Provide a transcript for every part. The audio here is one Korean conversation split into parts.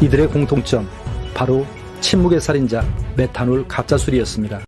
이들의 공통점, 바로 침묵의 살인자 메탄올 가짜술이었습니다.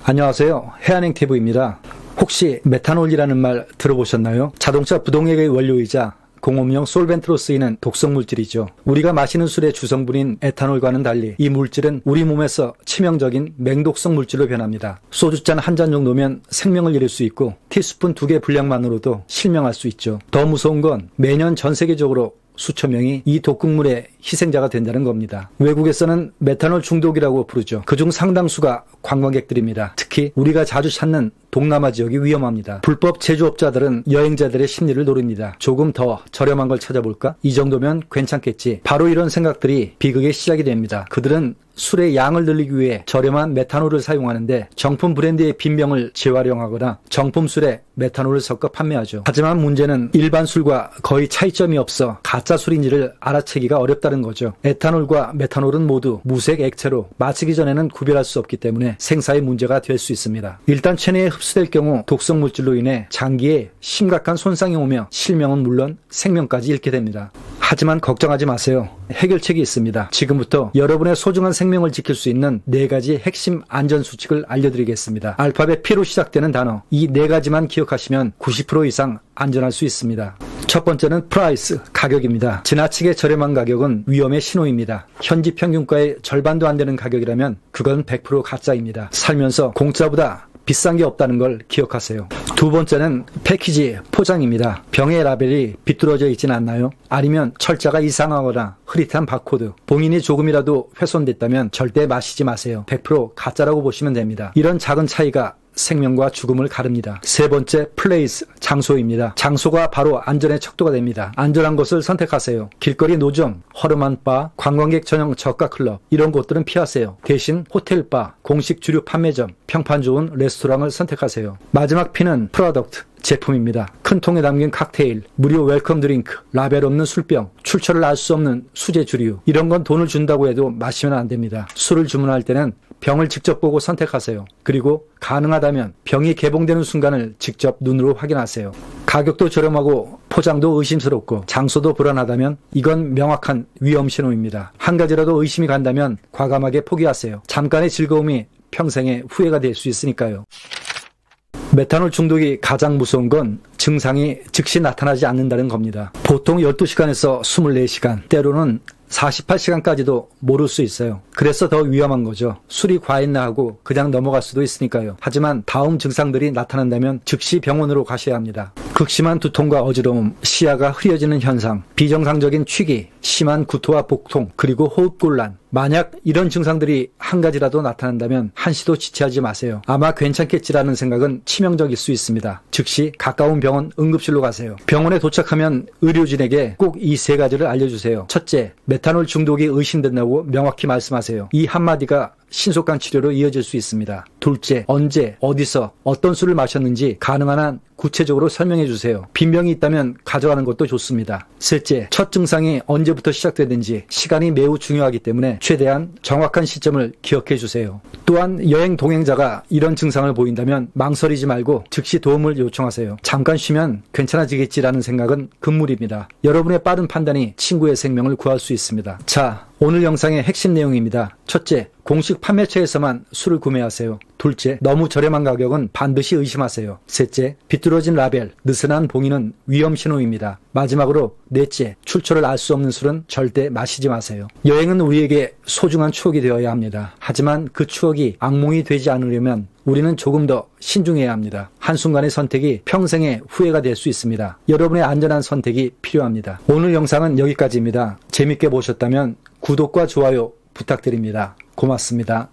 안녕하세요. 해안행TV입니다. 혹시 메탄올이라는 말 들어보셨나요? 자동차 부동액의 원료이자 공업용 솔벤트로 쓰이는 독성 물질이죠. 우리가 마시는 술의 주성분인 에탄올과는 달리 이 물질은 우리 몸에서 치명적인 맹독성 물질로 변합니다. 소주잔 한 잔 정도면 생명을 잃을 수 있고 티스푼 2개 분량만으로도 실명할 수 있죠. 더 무서운 건 매년 전 세계적으로 수천 명이 이 독극물의 희생자가 된다는 겁니다. 외국에서는 메탄올 중독이라고 부르죠. 그중 상당수가 관광객들입니다. 특히 우리가 자주 찾는 동남아 지역이 위험합니다. 불법 제조업자들은 여행자들의 심리를 노립니다. 조금 더 저렴한 걸 찾아볼까? 이 정도면 괜찮겠지. 바로 이런 생각들이 비극의 시작이 됩니다. 그들은 술의 양을 늘리기 위해 저렴한 메탄올을 사용하는데 정품 브랜드의 빈병을 재활용하거나 정품 술에 메탄올을 섞어 판매하죠. 하지만 문제는 일반 술과 거의 차이점이 없어 가짜 술인지를 알아채기가 어렵다는 거죠. 에탄올과 메탄올은 모두 무색 액체로 마시기 전에는 구별할 수 없기 때문에 생사의 문제가 될 수 있습니다. 일단 체내에 흡수될 경우 독성 물질로 인해 장기에 심각한 손상이 오며 실명은 물론 생명까지 잃게 됩니다. 하지만 걱정하지 마세요. 해결책이 있습니다. 지금부터 여러분의 소중한 생명을 지킬 수 있는 4가지 핵심 안전수칙을 알려드리겠습니다. 알파벳 P로 시작되는 단어, 이 4가지만 기억하시면 90% 이상 안전할 수 있습니다. 첫 번째는 프라이스, 가격입니다. 지나치게 저렴한 가격은 위험의 신호입니다. 현지 평균가의 절반도 안 되는 가격이라면 그건 100% 가짜입니다. 살면서 공짜보다 비싼 게 없다는 걸 기억하세요. 두 번째는 패키지, 포장입니다. 병의 라벨이 비뚤어져 있진 않나요? 아니면 철자가 이상하거나 흐릿한 바코드, 봉인이 조금이라도 훼손됐다면 절대 마시지 마세요. 100% 가짜라고 보시면 됩니다. 이런 작은 차이가 생명과 죽음을 가릅니다. 세 번째, 플레이스, 장소입니다. 장소가 바로 안전의 척도가 됩니다. 안전한 곳을 선택하세요. 길거리 노점, 허름한 바, 관광객 전용 저가 클럽, 이런 곳들은 피하세요. 대신 호텔 바, 공식 주류 판매점, 평판 좋은 레스토랑을 선택하세요. 마지막 P는 프로덕트, 제품입니다. 큰 통에 담긴 칵테일, 무료 웰컴 드링크, 라벨 없는 술병, 출처를 알 수 없는 수제 주류, 이런 건 돈을 준다고 해도 마시면 안 됩니다. 술을 주문할 때는 병을 직접 보고 선택하세요. 그리고 가능하다면 병이 개봉되는 순간을 직접 눈으로 확인하세요. 가격도 저렴하고 포장도 의심스럽고 장소도 불안하다면 이건 명확한 위험 신호입니다. 한 가지라도 의심이 간다면 과감하게 포기하세요. 잠깐의 즐거움이 평생의 후회가 될 수 있으니까요. 메탄올 중독이 가장 무서운 건 증상이 즉시 나타나지 않는다는 겁니다. 보통 12시간에서 24시간, 때로는 48시간까지도 모를 수 있어요. 그래서 더 위험한 거죠. 술이 과했나 하고 그냥 넘어갈 수도 있으니까요. 하지만 다음 증상들이 나타난다면 즉시 병원으로 가셔야 합니다. 극심한 두통과 어지러움, 시야가 흐려지는 현상, 비정상적인 취기, 심한 구토와 복통, 그리고 호흡곤란. 만약 이런 증상들이 한 가지라도 나타난다면 한시도 지체하지 마세요. 아마 괜찮겠지라는 생각은 치명적일 수 있습니다. 즉시 가까운 병원 응급실로 가세요. 병원에 도착하면 의료진에게 꼭 이 3가지를 알려주세요. 첫째, 메탄올 중독이 의심된다고 명확히 말씀하세요. 이 한마디가 신속한 치료로 이어질 수 있습니다. 둘째, 언제, 어디서, 어떤 술을 마셨는지 가능한 한 구체적으로 설명해 주세요. 빈병이 있다면 가져가는 것도 좋습니다. 셋째, 첫 증상이 언제부터 시작되는지 시간이 매우 중요하기 때문에 최대한 정확한 시점을 기억해 주세요. 또한 여행 동행자가 이런 증상을 보인다면 망설이지 말고 즉시 도움을 요청하세요. 잠깐 쉬면 괜찮아지겠지라는 생각은 금물입니다. 여러분의 빠른 판단이 친구의 생명을 구할 수 있습니다. 자, 오늘 영상의 핵심 내용입니다. 첫째, 공식 판매처에서만 술을 구매하세요. 둘째, 너무 저렴한 가격은 반드시 의심하세요. 셋째, 비뚤어진 라벨, 느슨한 봉인은 위험 신호입니다. 마지막으로 넷째, 출처를 알 수 없는 술은 절대 마시지 마세요. 여행은 우리에게 소중한 추억이 되어야 합니다. 하지만 그 추억이 악몽이 되지 않으려면 우리는 조금 더 신중해야 합니다. 한순간의 선택이 평생의 후회가 될 수 있습니다. 여러분의 안전한 선택이 필요합니다. 오늘 영상은 여기까지입니다. 재밌게 보셨다면 구독과 좋아요 부탁드립니다. 고맙습니다.